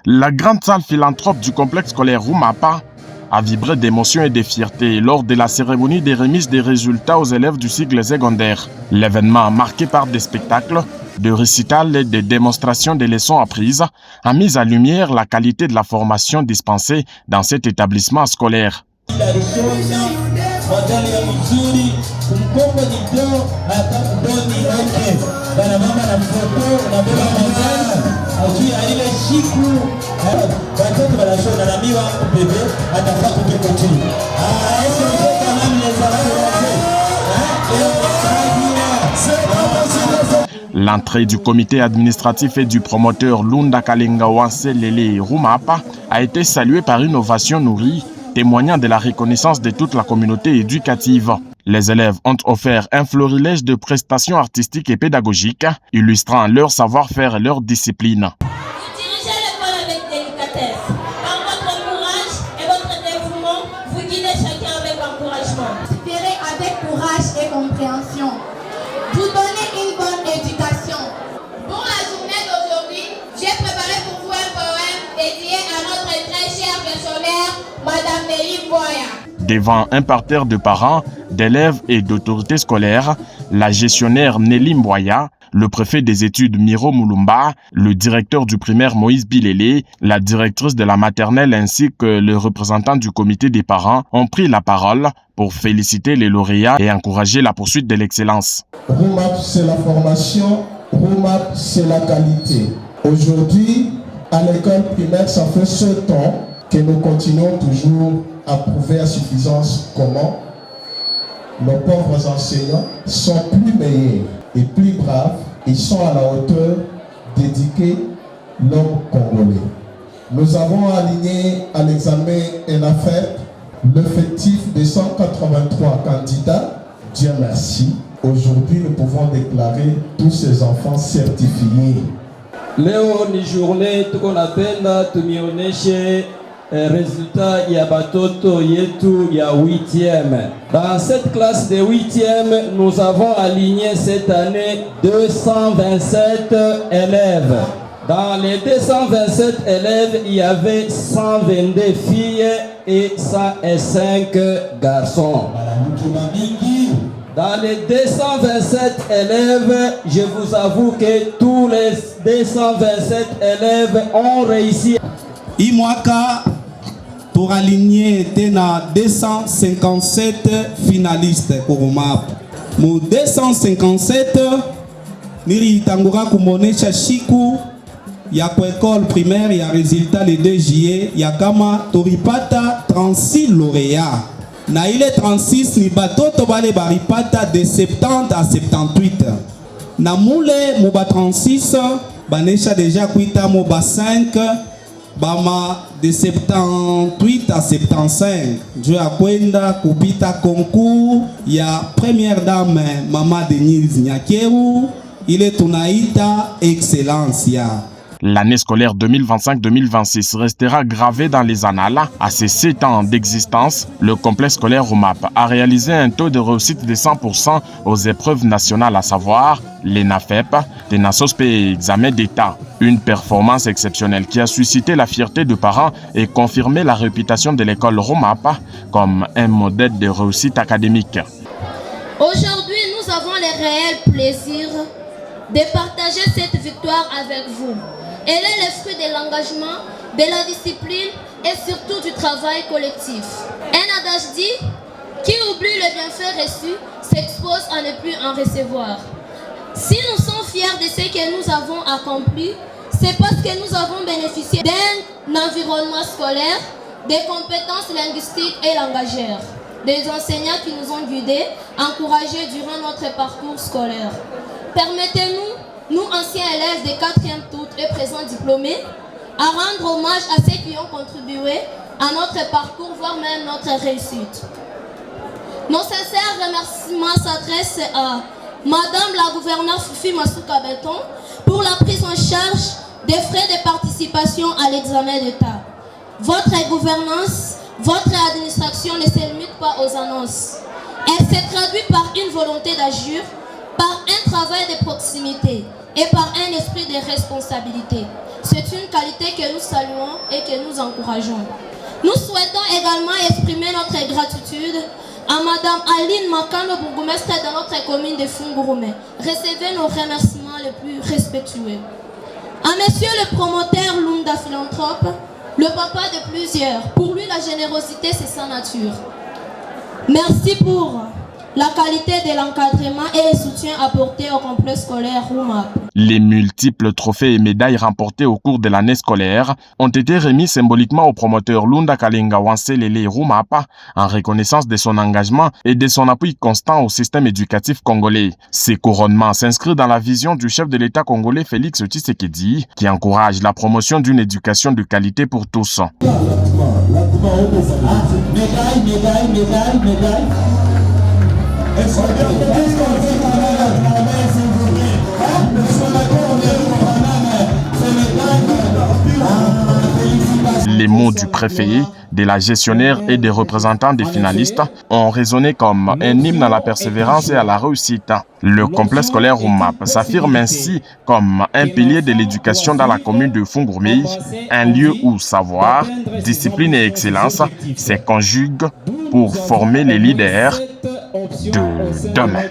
La grande salle philanthrope du complexe scolaire Rumapa a vibré d'émotion et de fierté lors de la cérémonie de remise des résultats aux élèves du cycle secondaire. L'événement, marqué par des spectacles, de récitals et de démonstrations des leçons apprises, a mis en lumière la qualité de la formation dispensée dans cet établissement scolaire. L'entrée du comité administratif et du promoteur Lunda Kalenga Wanselele Rumapa a été saluée par une ovation nourrie, témoignant de la reconnaissance de toute la communauté éducative. Les élèves ont offert un florilège de prestations artistiques et pédagogiques, illustrant leur savoir-faire et leur discipline. Vous dirigez l'école avec délicatesse. Par votre courage et votre dévouement, vous guidez chacun avec encouragement. Inspirez avec courage et compréhension. Vous donnez une bonne éducation. Pour la journée d'aujourd'hui, j'ai préparé pour vous un poème dédié à notre très chère pensionnaire, Madame Nelly Boya. Devant un parterre de parents, d'élèves et d'autorités scolaires, la gestionnaire Nelly Mboya, le préfet des études Miro Moulumba, le directeur du primaire Moïse Bilele, la directrice de la maternelle ainsi que le représentant du comité des parents ont pris la parole pour féliciter les lauréats et encourager la poursuite de l'excellence. RUMAP, c'est la formation, RUMAP, c'est la qualité. Aujourd'hui, à l'école primaire, ça fait 7 ans que nous continuons toujours à prouver à suffisance comment nos pauvres enseignants sont plus meilleurs et plus braves. Ils sont à la hauteur d'éduquer l'homme congolais. Nous avons aligné à l'examen ENAFEP l'effectif de 183 candidats. Dieu merci. Aujourd'hui, nous pouvons déclarer tous ces enfants certifiés. Leo ni journée tunapenda tumionyeshe résultat ya batoto yetu ya 8e. Dans cette classe de 8e, nous avons aligné cette année 227 élèves. Dans les 227 élèves, il y avait 122 filles et 105 garçons. Dans les 227 élèves, je vous avoue que tous les 227 élèves ont réussi. Imwaka pour aligner était na 257 finalistes pour RUMAP. Mu 257 niri tangura kumonesha shiku ya kwa école primaire ya résultat le 2 juillet ya kama toripata 36 lauréats. Na ile 36 ni batoto bale baripata de 70 à 78. Na mule mu ba 36 banesha déjà kuita mu ba 5 bama de 78 à 75. Dieu a kwenda kupita concours ya première dame Mama Denise Nyakeru, ile tunaita excellence ya. L'année scolaire 2025-2026 restera gravée dans les annales. À ses 7 ans d'existence, le complexe scolaire RUMAP a réalisé un taux de réussite de 100% aux épreuves nationales, à savoir l'ENAFEP, TENASOSP et examen d'État. Une performance exceptionnelle qui a suscité la fierté de parents et confirmé la réputation de l'école RUMAP comme un modèle de réussite académique. Aujourd'hui, nous avons le réel plaisir de partager cette victoire avec vous. Elle est le fruit de l'engagement, de la discipline et surtout du travail collectif. Un adage dit, qui oublie le bienfait reçu s'expose à ne plus en recevoir. Si nous sommes fiers de ce que nous avons accompli, c'est parce que nous avons bénéficié d'un environnement scolaire, des compétences linguistiques et langagières, des enseignants qui nous ont guidés, encouragés durant notre parcours scolaire. Permettez-nous, nous anciens élèves des 4e tour et présents diplômés, à rendre hommage à ceux qui ont contribué à notre parcours, voire même notre réussite. Nos sincères remerciements s'adressent à Madame la gouverneure Fifi Masuka Benton pour la prise en charge des frais de participation à l'examen d'État. Votre gouvernance, votre administration ne se limite pas aux annonces. Elle se traduit par une volonté d'agir par un travail de proximité et par un esprit de responsabilité. C'est une qualité que nous saluons et que nous encourageons. Nous souhaitons également exprimer notre gratitude à Madame Aline Makano, bourgmestre de notre commune de Fungurume. Recevez nos remerciements les plus respectueux. À Monsieur le promoteur Lunda Philanthrope, le papa de plusieurs. Pour lui, la générosité, c'est sa nature. Merci pour la qualité de l'encadrement et le soutien apporté au complexe scolaire RUMAP. Les multiples trophées et médailles remportés au cours de l'année scolaire ont été remis symboliquement au promoteur Lunda Kalenga Wanselele RUMAP en reconnaissance de son engagement et de son appui constant au système éducatif congolais. Ces couronnements s'inscrivent dans la vision du chef de l'État congolais Félix Tshisekedi qui encourage la promotion d'une éducation de qualité pour tous. Les mots du préfet, de la gestionnaire et des représentants des finalistes ont résonné comme un hymne à la persévérance et à la réussite. Le complexe scolaire RUMAP s'affirme ainsi comme un pilier de l'éducation dans la commune de Fungurume, un lieu où savoir, discipline et excellence se conjuguent pour former les leaders de demain.